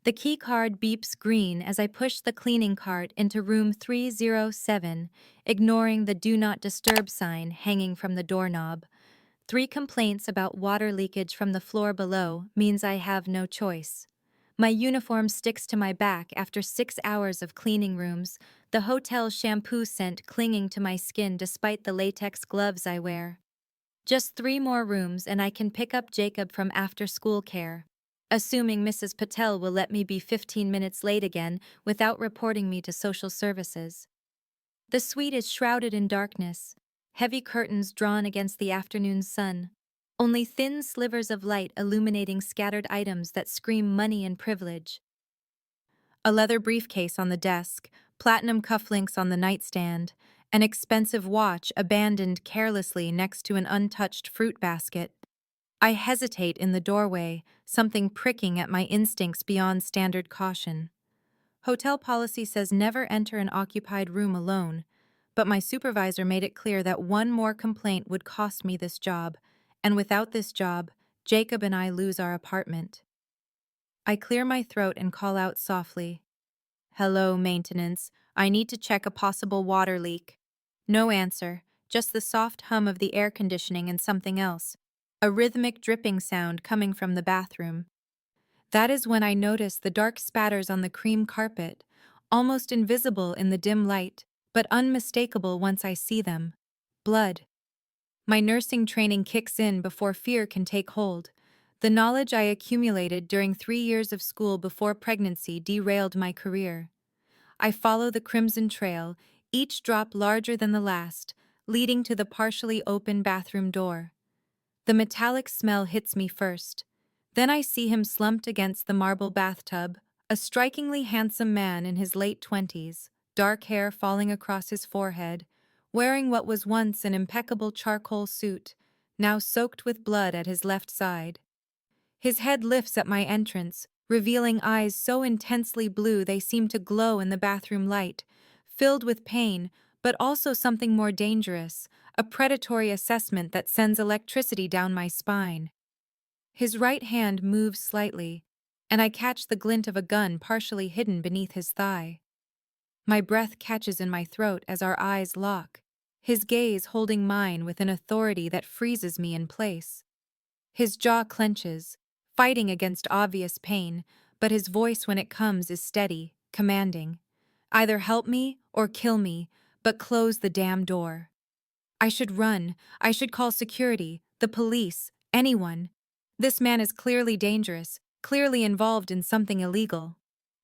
The key card beeps green as I push the cleaning cart into room 307, ignoring the Do Not Disturb sign hanging from the doorknob. 3 complaints about water leakage from the floor below means I have no choice. My uniform sticks to my back after 6 hours of cleaning rooms, the hotel shampoo scent clinging to my skin despite the latex gloves I wear. Just 3 more rooms and I can pick up Jacob from after-school care, assuming Mrs. Patel will let me be 15 minutes late again without reporting me to social services. The suite is shrouded in darkness, heavy curtains drawn against the afternoon sun, only thin slivers of light illuminating scattered items that scream money and privilege. A leather briefcase on the desk, platinum cufflinks on the nightstand, an expensive watch abandoned carelessly next to an untouched fruit basket. I hesitate in the doorway, something pricking at my instincts beyond standard caution. Hotel policy says never enter an occupied room alone, but my supervisor made it clear that one more complaint would cost me this job, and without this job, Jacob and I lose our apartment. I clear my throat and call out softly, "Hello, maintenance. I need to check a possible water leak." No answer, just the soft hum of the air conditioning and something else, a rhythmic dripping sound coming from the bathroom. That is when I notice the dark spatters on the cream carpet, almost invisible in the dim light, but unmistakable once I see them. Blood. My nursing training kicks in before fear can take hold. The knowledge I accumulated during 3 years of school before pregnancy derailed my career. I follow the crimson trail, each drop larger than the last, leading to the partially open bathroom door. The metallic smell hits me first. Then I see him slumped against the marble bathtub, a strikingly handsome man in his late 20s, dark hair falling across his forehead, wearing what was once an impeccable charcoal suit, now soaked with blood at his left side. His head lifts at my entrance, revealing eyes so intensely blue they seem to glow in the bathroom light, filled with pain, but also something more dangerous, a predatory assessment that sends electricity down my spine. His right hand moves slightly, and I catch the glint of a gun partially hidden beneath his thigh. My breath catches in my throat as our eyes lock, his gaze holding mine with an authority that freezes me in place. His jaw clenches, fighting against obvious pain, but his voice when it comes is steady, commanding. Either help me or kill me, but close the damn door. I should run. I should call security, the police, anyone. This man is clearly dangerous, clearly involved in something illegal.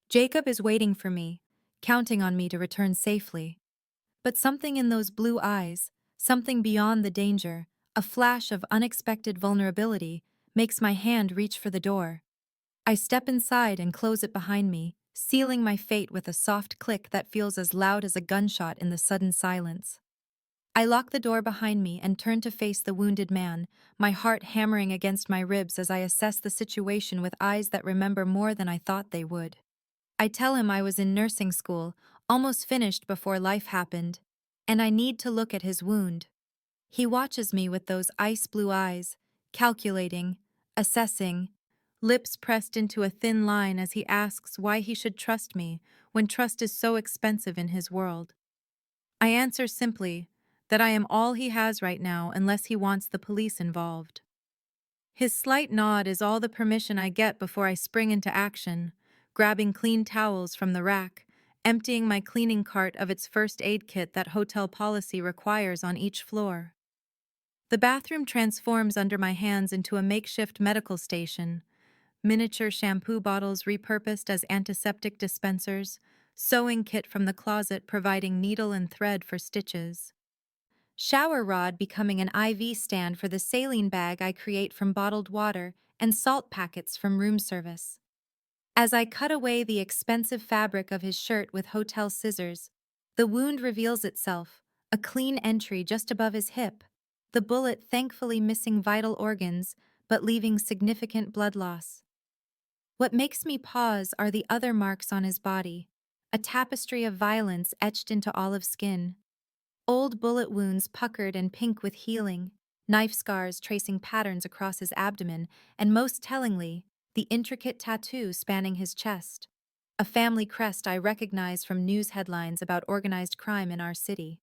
Jacob is waiting for me, counting on me to return safely. But something in those blue eyes, something beyond the danger, a flash of unexpected vulnerability, makes my hand reach for the door. I step inside and close it behind me, sealing my fate with a soft click that feels as loud as a gunshot in the sudden silence. I lock the door behind me and turn to face the wounded man, my heart hammering against my ribs as I assess the situation with eyes that remember more than I thought they would. I tell him I was in nursing school, almost finished before life happened, and I need to look at his wound. He watches me with those ice blue eyes, calculating, assessing, lips pressed into a thin line as he asks why he should trust me when trust is so expensive in his world. I answer simply that I am all he has right now unless he wants the police involved. His slight nod is all the permission I get before I spring into action, grabbing clean towels from the rack, emptying my cleaning cart of its first aid kit that hotel policy requires on each floor. The bathroom transforms under my hands into a makeshift medical station, miniature shampoo bottles repurposed as antiseptic dispensers, sewing kit from the closet providing needle and thread for stitches. Shower rod becoming an IV stand for the saline bag I create from bottled water and salt packets from room service. As I cut away the expensive fabric of his shirt with hotel scissors, the wound reveals itself, a clean entry just above his hip, the bullet thankfully missing vital organs but leaving significant blood loss. What makes me pause are the other marks on his body, a tapestry of violence etched into olive skin. Old bullet wounds puckered and pink with healing, knife scars tracing patterns across his abdomen, and most tellingly, the intricate tattoo spanning his chest, a family crest I recognize from news headlines about organized crime in our city.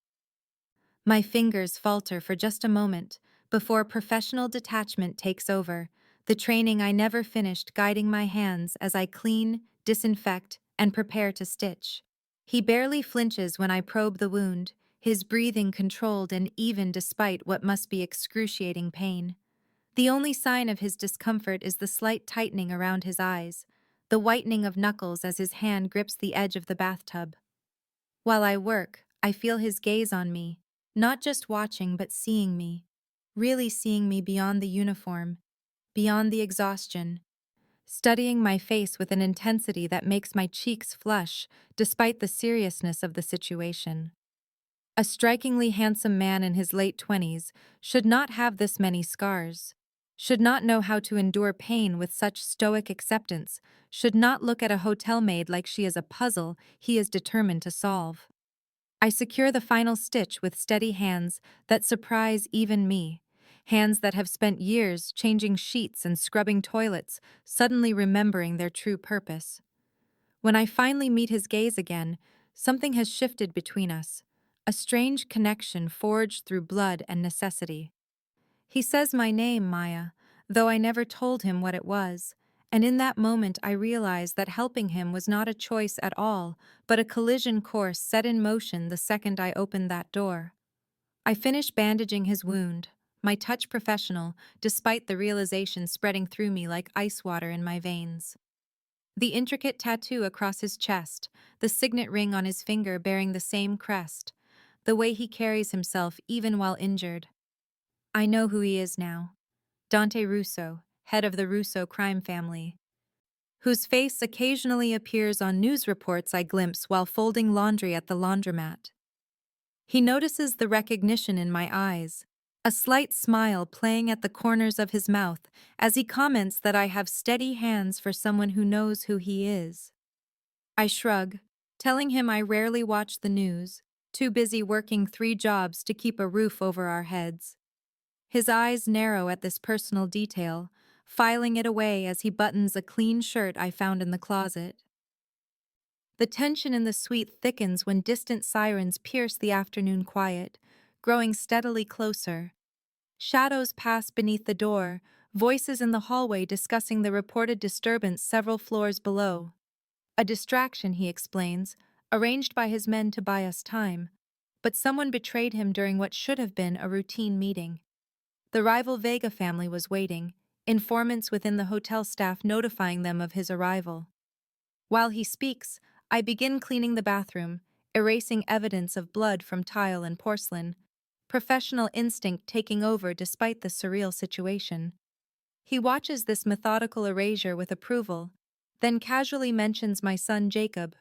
My fingers falter for just a moment before professional detachment takes over, the training I never finished guiding my hands as I clean, disinfect, and prepare to stitch. He barely flinches when I probe the wound, his breathing controlled and even despite what must be excruciating pain. The only sign of his discomfort is the slight tightening around his eyes, the whitening of knuckles as his hand grips the edge of the bathtub. While I work, I feel his gaze on me, not just watching but seeing me, really seeing me beyond the uniform, beyond the exhaustion, studying my face with an intensity that makes my cheeks flush despite the seriousness of the situation. A strikingly handsome man in his late 20s should not have this many scars, should not know how to endure pain with such stoic acceptance, should not look at a hotel maid like she is a puzzle he is determined to solve. I secure the final stitch with steady hands that surprise even me, hands that have spent years changing sheets and scrubbing toilets, suddenly remembering their true purpose. When I finally meet his gaze again, something has shifted between us, a strange connection forged through blood and necessity. He says my name, Maya, though I never told him what it was, and in that moment I realize that helping him was not a choice at all, but a collision course set in motion the second I opened that door. I finish bandaging his wound, my touch professional, despite the realization spreading through me like ice water in my veins. The intricate tattoo across his chest, the signet ring on his finger bearing the same crest, the way he carries himself even while injured. I know who he is now. Dante Russo, head of the Russo crime family, whose face occasionally appears on news reports I glimpse while folding laundry at the laundromat. He notices the recognition in my eyes, a slight smile playing at the corners of his mouth as he comments that I have steady hands for someone who knows who he is. I shrug, telling him I rarely watch the news, too busy working 3 jobs to keep a roof over our heads. His eyes narrow at this personal detail, filing it away as he buttons a clean shirt I found in the closet. The tension in the suite thickens when distant sirens pierce the afternoon quiet, growing steadily closer. Shadows pass beneath the door, voices in the hallway discussing the reported disturbance several floors below. A distraction, he explains, arranged by his men to buy us time. But someone betrayed him during what should have been a routine meeting. The rival Vega family was waiting, informants within the hotel staff notifying them of his arrival. While he speaks, I begin cleaning the bathroom, erasing evidence of blood from tile and porcelain, professional instinct taking over despite the surreal situation. He watches this methodical erasure with approval, then casually mentions my son Jacob,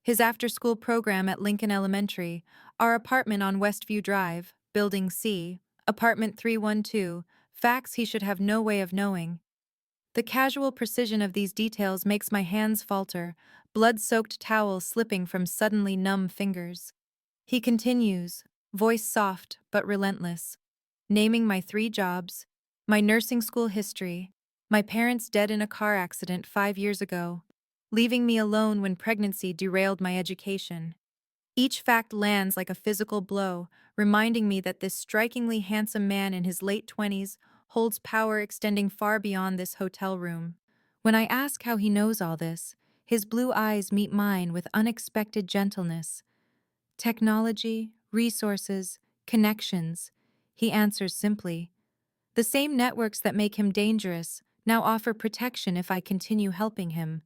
his after-school program at Lincoln Elementary, our apartment on Westview Drive, Building C, Apartment 312, facts he should have no way of knowing. The casual precision of these details makes my hands falter, blood-soaked towel slipping from suddenly numb fingers. He continues, voice soft but relentless, naming my 3 jobs, my nursing school history, my parents dead in a car accident 5 years ago, leaving me alone when pregnancy derailed my education. Each fact lands like a physical blow, reminding me that this strikingly handsome man in his late 20s holds power extending far beyond this hotel room. When I ask how he knows all this, his blue eyes meet mine with unexpected gentleness. Technology, resources, connections, he answers simply. The same networks that make him dangerous now offer protection if I continue helping him.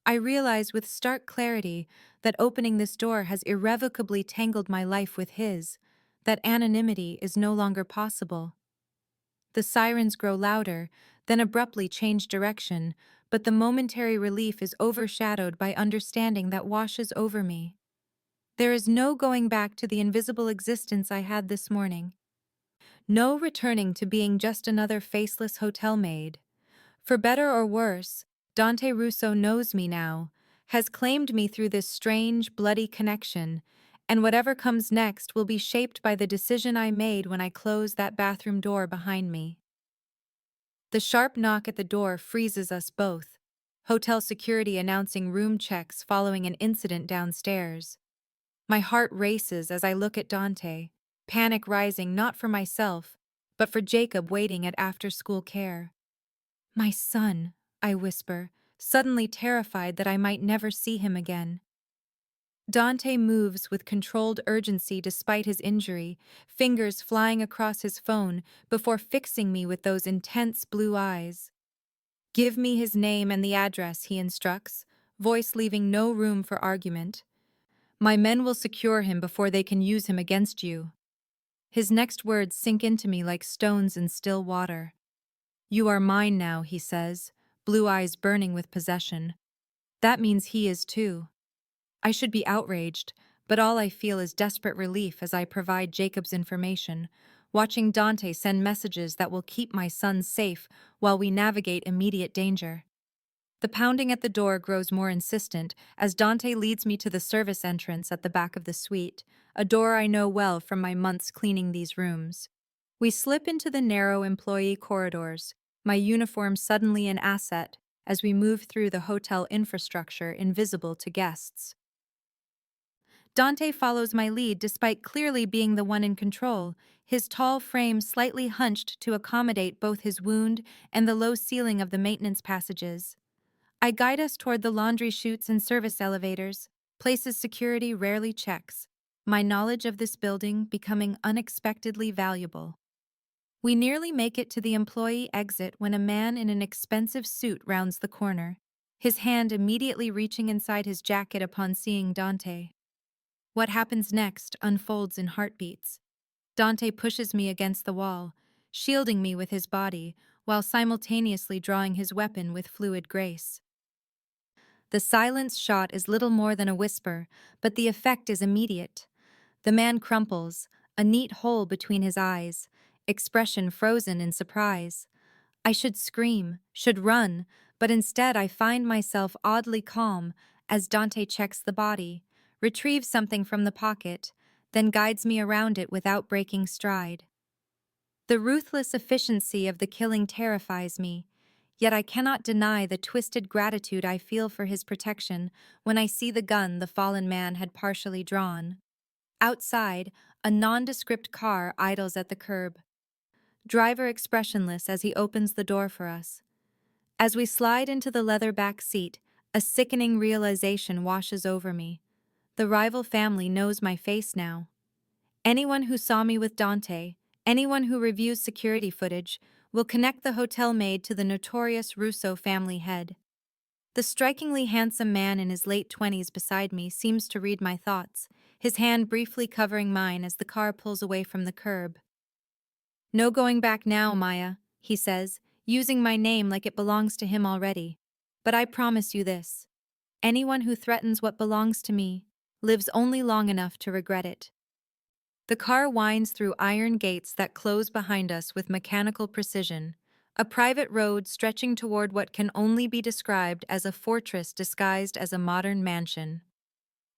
I realize with stark clarity that opening this door has irrevocably tangled my life with his, that anonymity is no longer possible. The sirens grow louder, then abruptly change direction, but the momentary relief is overshadowed by understanding that washes over me. There is no going back to the invisible existence I had this morning. No returning to being just another faceless hotel maid. For better or worse, Dante Russo knows me now, has claimed me through this strange, bloody connection, and whatever comes next will be shaped by the decision I made when I closed that bathroom door behind me. The sharp knock at the door freezes us both. Hotel security announcing room checks following an incident downstairs. My heart races as I look at Dante, panic rising not for myself, but for Jacob waiting at after-school care. My son, I whisper, suddenly terrified that I might never see him again. Dante moves with controlled urgency despite his injury, fingers flying across his phone before fixing me with those intense blue eyes. Give me his name and the address, he instructs, voice leaving no room for argument. My men will secure him before they can use him against you. His next words sink into me like stones in still water. You are mine now, he says, blue eyes burning with possession. That means he is too. I should be outraged, but all I feel is desperate relief as I provide Jacob's information, watching Dante send messages that will keep my son safe while we navigate immediate danger. The pounding at the door grows more insistent as Dante leads me to the service entrance at the back of the suite, a door I know well from my months cleaning these rooms. We slip into the narrow employee corridors, my uniform suddenly an asset as we move through the hotel infrastructure invisible to guests. Dante follows my lead despite clearly being the one in control, his tall frame slightly hunched to accommodate both his wound and the low ceiling of the maintenance passages. I guide us toward the laundry chutes and service elevators, places security rarely checks, my knowledge of this building becoming unexpectedly valuable. We nearly make it to the employee exit when a man in an expensive suit rounds the corner, his hand immediately reaching inside his jacket upon seeing Dante. What happens next unfolds in heartbeats. Dante pushes me against the wall, shielding me with his body, while simultaneously drawing his weapon with fluid grace. The silence shot is little more than a whisper, but the effect is immediate. The man crumples, a neat hole between his eyes, expression frozen in surprise. I should scream, should run, but instead I find myself oddly calm as Dante checks the body, retrieves something from the pocket, then guides me around it without breaking stride. The ruthless efficiency of the killing terrifies me, yet I cannot deny the twisted gratitude I feel for his protection when I see the gun the fallen man had partially drawn. Outside, a nondescript car idles at the curb, driver expressionless as he opens the door for us. As we slide into the leather back seat, a sickening realization washes over me. The rival family knows my face now. Anyone who saw me with Dante, anyone who reviews security footage, will connect the hotel maid to the notorious Russo family head. The strikingly handsome man in his late 20s beside me seems to read my thoughts, his hand briefly covering mine as the car pulls away from the curb. No going back now, Maya, he says, using my name like it belongs to him already. But I promise you this. Anyone who threatens what belongs to me lives only long enough to regret it. The car winds through iron gates that close behind us with mechanical precision, a private road stretching toward what can only be described as a fortress disguised as a modern mansion.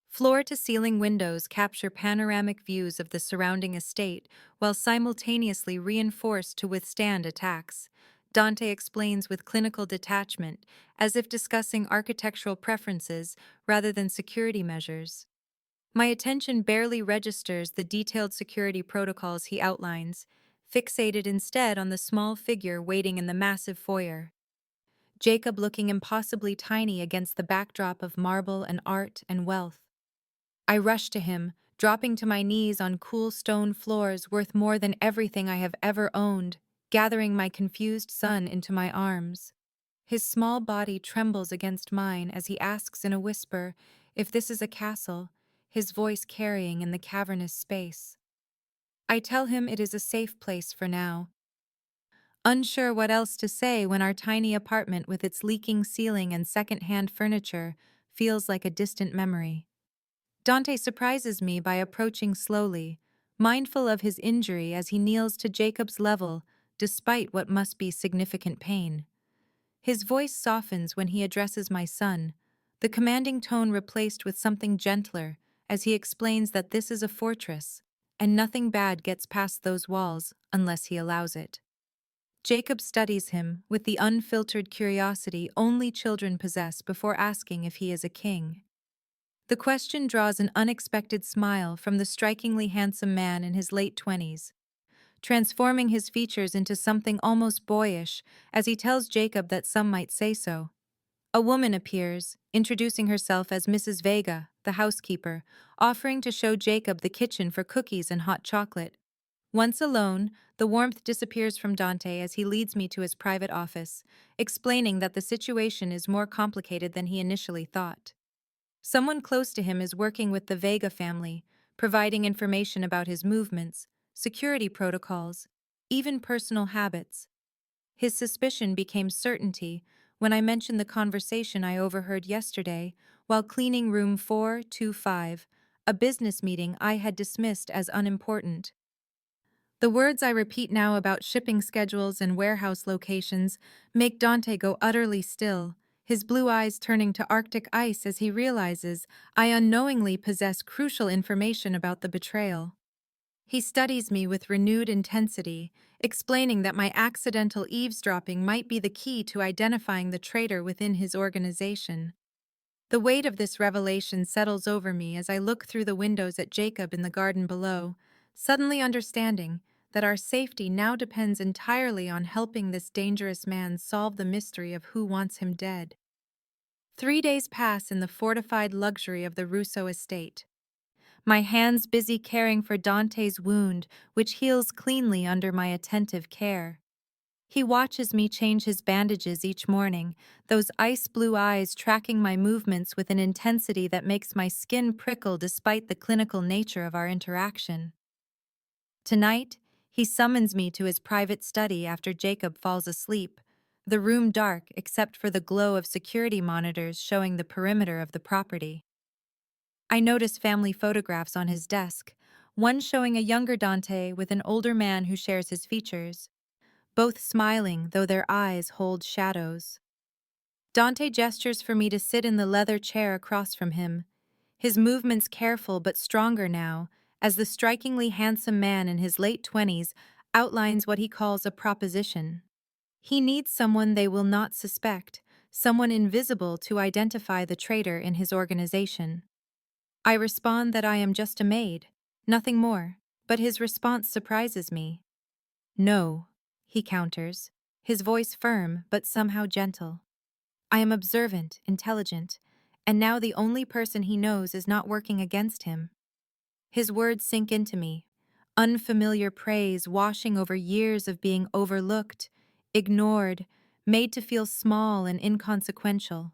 Floor-to-ceiling windows capture panoramic views of the surrounding estate while simultaneously reinforced to withstand attacks. Dante explains with clinical detachment, as if discussing architectural preferences rather than security measures. My attention barely registers the detailed security protocols he outlines, fixated instead on the small figure waiting in the massive foyer. Jacob looking impossibly tiny against the backdrop of marble and art and wealth. I rush to him, dropping to my knees on cool stone floors worth more than everything I have ever owned, gathering my confused son into my arms. His small body trembles against mine as he asks in a whisper if this is a castle, his voice carrying in the cavernous space. I tell him it is a safe place for now. Unsure what else to say when our tiny apartment with its leaking ceiling and second-hand furniture feels like a distant memory. Dante surprises me by approaching slowly, mindful of his injury as he kneels to Jacob's level despite what must be significant pain. His voice softens when he addresses my son, the commanding tone replaced with something gentler as he explains that this is a fortress, and nothing bad gets past those walls unless he allows it. Jacob studies him with the unfiltered curiosity only children possess before asking if he is a king. The question draws an unexpected smile from the strikingly handsome man in his late 20s, transforming his features into something almost boyish as he tells Jacob that some might say so. A woman appears, introducing herself as Mrs. Vega, the housekeeper, offering to show Jacob the kitchen for cookies and hot chocolate. Once alone, the warmth disappears from Dante as he leads me to his private office, explaining that the situation is more complicated than he initially thought. Someone close to him is working with the Vega family, providing information about his movements, security protocols, even personal habits. His suspicion became certainty when I mentioned the conversation I overheard yesterday while cleaning room 425, a business meeting I had dismissed as unimportant. The words I repeat now about shipping schedules and warehouse locations make Dante go utterly still, his blue eyes turning to Arctic ice as he realizes I unknowingly possess crucial information about the betrayal. He studies me with renewed intensity, explaining that my accidental eavesdropping might be the key to identifying the traitor within his organization. The weight of this revelation settles over me as I look through the windows at Jacob in the garden below, suddenly understanding that our safety now depends entirely on helping this dangerous man solve the mystery of who wants him dead. 3 days pass in the fortified luxury of the Russo estate, my hands busy caring for Dante's wound, which heals cleanly under my attentive care. He watches me change his bandages each morning, those ice-blue eyes tracking my movements with an intensity that makes my skin prickle despite the clinical nature of our interaction. Tonight, he summons me to his private study after Jacob falls asleep, the room dark except for the glow of security monitors showing the perimeter of the property. I notice family photographs on his desk, one showing a younger Dante with an older man who shares his features, both smiling though their eyes hold shadows. Dante gestures for me to sit in the leather chair across from him, his movements careful but stronger now, as the strikingly handsome man in his late 20s outlines what he calls a proposition. He needs someone they will not suspect, someone invisible to identify the traitor in his organization. I respond that I am just a maid, nothing more, but his response surprises me. No, he counters, his voice firm but somehow gentle. I am observant, intelligent, and now the only person he knows is not working against him. His words sink into me, unfamiliar praise washing over years of being overlooked, ignored, made to feel small and inconsequential.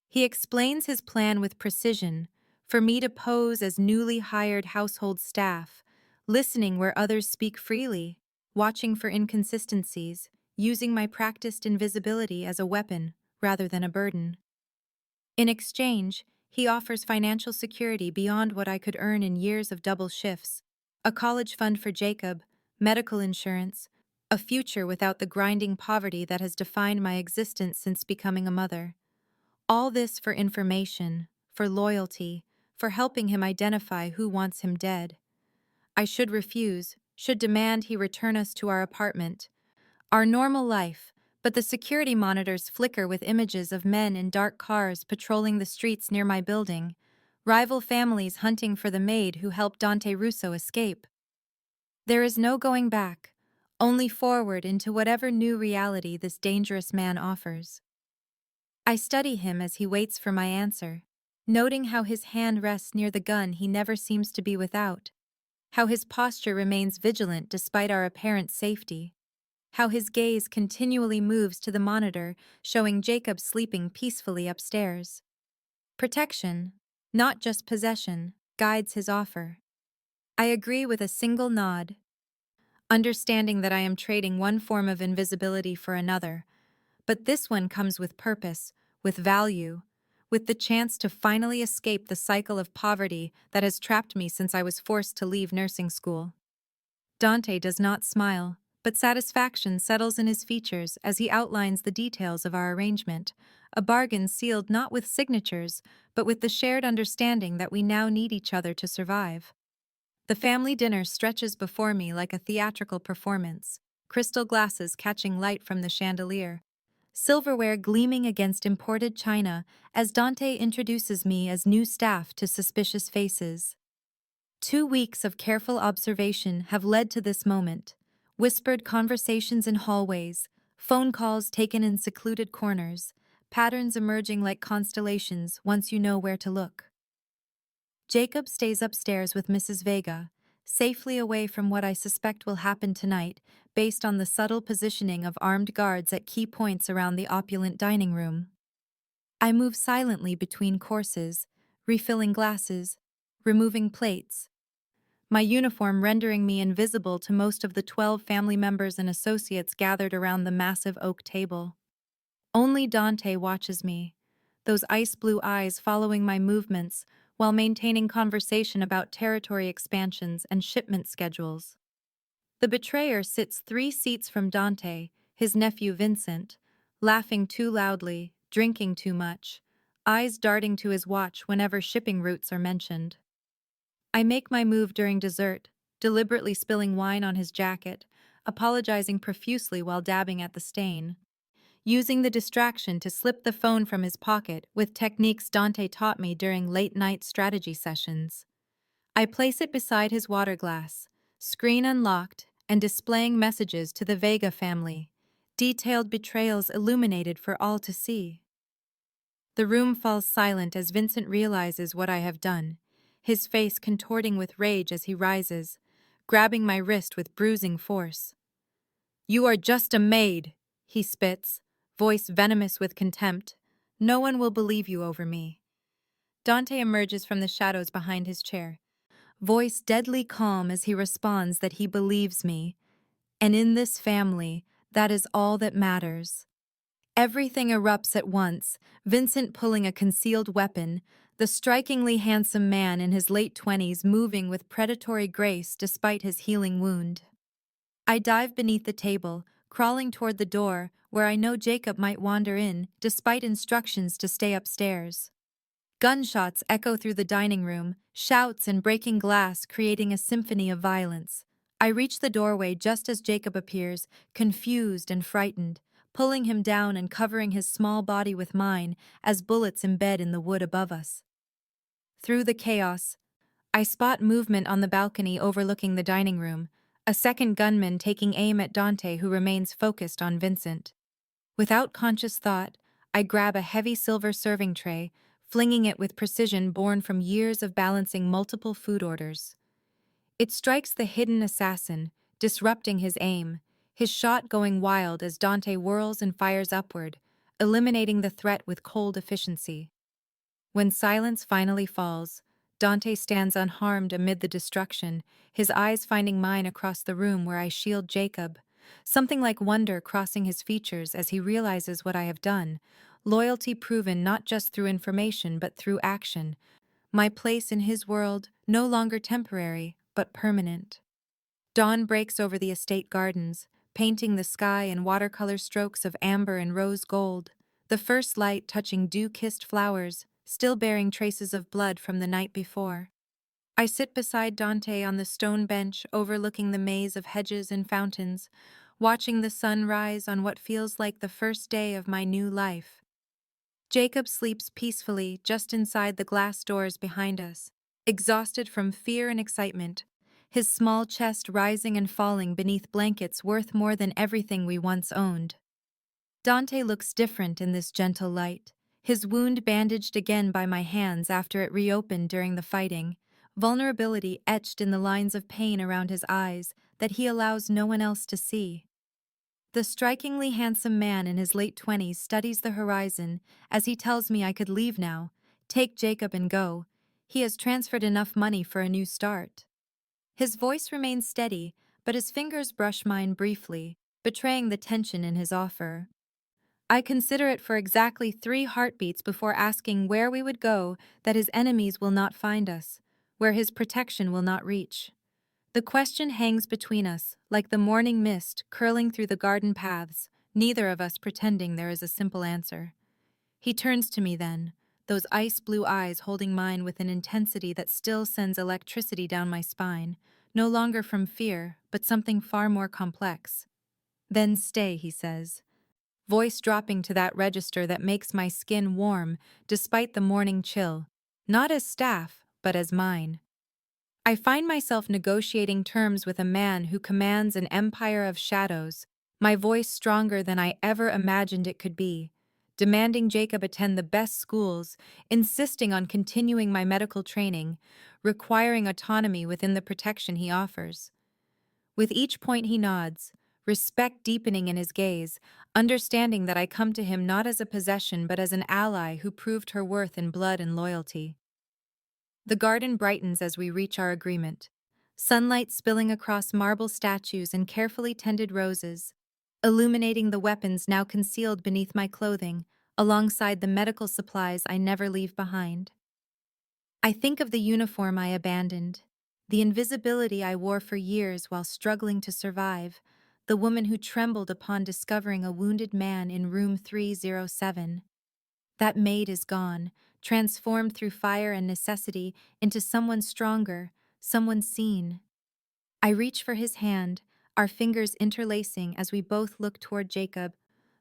He explains his plan with precision, for me to pose as newly hired household staff, listening where others speak freely, watching for inconsistencies, using my practiced invisibility as a weapon rather than a burden. In exchange, he offers financial security beyond what I could earn in years of double shifts, a college fund for Jacob, medical insurance, a future without the grinding poverty that has defined my existence since becoming a mother. All this for information, for loyalty, for helping him identify who wants him dead. I should refuse, should demand he return us to our apartment, our normal life, but the security monitors flicker with images of men in dark cars patrolling the streets near my building, rival families hunting for the maid who helped Dante Russo escape. There is no going back, only forward into whatever new reality this dangerous man offers. I study him as he waits for my answer, noting how his hand rests near the gun he never seems to be without, how his posture remains vigilant despite our apparent safety, how his gaze continually moves to the monitor showing Jacob sleeping peacefully upstairs. Protection, not just possession, guides his offer. I agree with a single nod, understanding that I am trading one form of invisibility for another, but this one comes with purpose, with value, with the chance to finally escape the cycle of poverty that has trapped me since I was forced to leave nursing school. Dante does not smile, but satisfaction settles in his features as he outlines the details of our arrangement, a bargain sealed not with signatures, but with the shared understanding that we now need each other to survive. The family dinner stretches before me like a theatrical performance, crystal glasses catching light from the chandelier, silverware gleaming against imported china as Dante introduces me as new staff to suspicious faces. 2 weeks of careful observation have led to this moment. Whispered conversations in hallways, phone calls taken in secluded corners, patterns emerging like constellations once you know where to look. Jacob stays upstairs with Mrs. Vega, safely away from what I suspect will happen tonight, based on the subtle positioning of armed guards at key points around the opulent dining room. I move silently between courses, refilling glasses, removing plates, my uniform rendering me invisible to most of the 12 family members and associates gathered around the massive oak table. Only Dante watches me, those ice blue eyes following my movements while maintaining conversation about territory expansions and shipment schedules. The betrayer sits 3 seats from Dante, his nephew Vincent, laughing too loudly, drinking too much, eyes darting to his watch whenever shipping routes are mentioned. I make my move during dessert, deliberately spilling wine on his jacket, apologizing profusely while dabbing at the stain, using the distraction to slip the phone from his pocket with techniques Dante taught me during late-night strategy sessions. I place it beside his water glass, screen unlocked, and displaying messages to the Vega family, detailed betrayals illuminated for all to see. The room falls silent as Vincent realizes what I have done, his face contorting with rage as he rises, grabbing my wrist with bruising force. "You are just a maid," he spits, voice venomous with contempt. "No one will believe you over me." Dante emerges from the shadows behind his chair, voice deadly calm as he responds that he believes me. And in this family, that is all that matters. Everything erupts at once, Vincent pulling a concealed weapon, the strikingly handsome man in his late 20s moving with predatory grace despite his healing wound. I dive beneath the table, crawling toward the door, where I know Jacob might wander in, despite instructions to stay upstairs. Gunshots echo through the dining room, shouts and breaking glass creating a symphony of violence. I reach the doorway just as Jacob appears, confused and frightened, pulling him down and covering his small body with mine as bullets embed in the wood above us. Through the chaos, I spot movement on the balcony overlooking the dining room, a second gunman taking aim at Dante who remains focused on Vincent. Without conscious thought, I grab a heavy silver serving tray, flinging it with precision born from years of balancing multiple food orders. It strikes the hidden assassin, disrupting his aim, his shot going wild as Dante whirls and fires upward, eliminating the threat with cold efficiency. When silence finally falls, Dante stands unharmed amid the destruction, his eyes finding mine across the room where I shield Jacob, something like wonder crossing his features as he realizes what I have done, loyalty proven not just through information but through action, my place in his world no longer temporary but permanent. Dawn breaks over the estate gardens, painting the sky in watercolor strokes of amber and rose gold, the first light touching dew-kissed flowers, still bearing traces of blood from the night before. I sit beside Dante on the stone bench overlooking the maze of hedges and fountains, watching the sun rise on what feels like the first day of my new life. Jacob sleeps peacefully just inside the glass doors behind us, exhausted from fear and excitement, his small chest rising and falling beneath blankets worth more than everything we once owned. Dante looks different in this gentle light, his wound bandaged again by my hands after it reopened during the fighting, vulnerability etched in the lines of pain around his eyes that he allows no one else to see. The strikingly handsome man in his late 20s studies the horizon as he tells me I could leave now, take Jacob and go. He has transferred enough money for a new start. His voice remains steady, but his fingers brush mine briefly, betraying the tension in his offer. I consider it for exactly 3 heartbeats before asking where we would go that his enemies will not find us, where his protection will not reach. The question hangs between us, like the morning mist curling through the garden paths, neither of us pretending there is a simple answer. He turns to me then, those ice-blue eyes holding mine with an intensity that still sends electricity down my spine, no longer from fear, but something far more complex. Then stay, he says, voice dropping to that register that makes my skin warm despite the morning chill, not as staff, but as mine. I find myself negotiating terms with a man who commands an empire of shadows, my voice stronger than I ever imagined it could be, demanding Jacob attend the best schools, insisting on continuing my medical training, requiring autonomy within the protection he offers. With each point he nods, respect deepening in his gaze, understanding that I come to him not as a possession but as an ally who proved her worth in blood and loyalty. The garden brightens as we reach our agreement, sunlight spilling across marble statues and carefully tended roses, illuminating the weapons now concealed beneath my clothing, alongside the medical supplies I never leave behind. I think of the uniform I abandoned, the invisibility I wore for years while struggling to survive, the woman who trembled upon discovering a wounded man in room 307. That maid is gone, transformed through fire and necessity into someone stronger, someone seen. I reach for his hand, our fingers interlacing as we both look toward Jacob,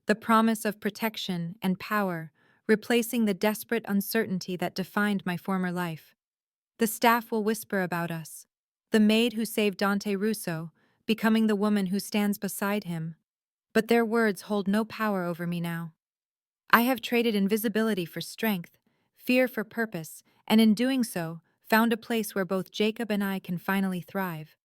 the promise of protection and power, replacing the desperate uncertainty that defined my former life. The staff will whisper about us. The maid who saved Dante Russo, becoming the woman who stands beside him. But their words hold no power over me now. I have traded invisibility for strength, fear for purpose, and in doing so, found a place where both Jacob and I can finally thrive.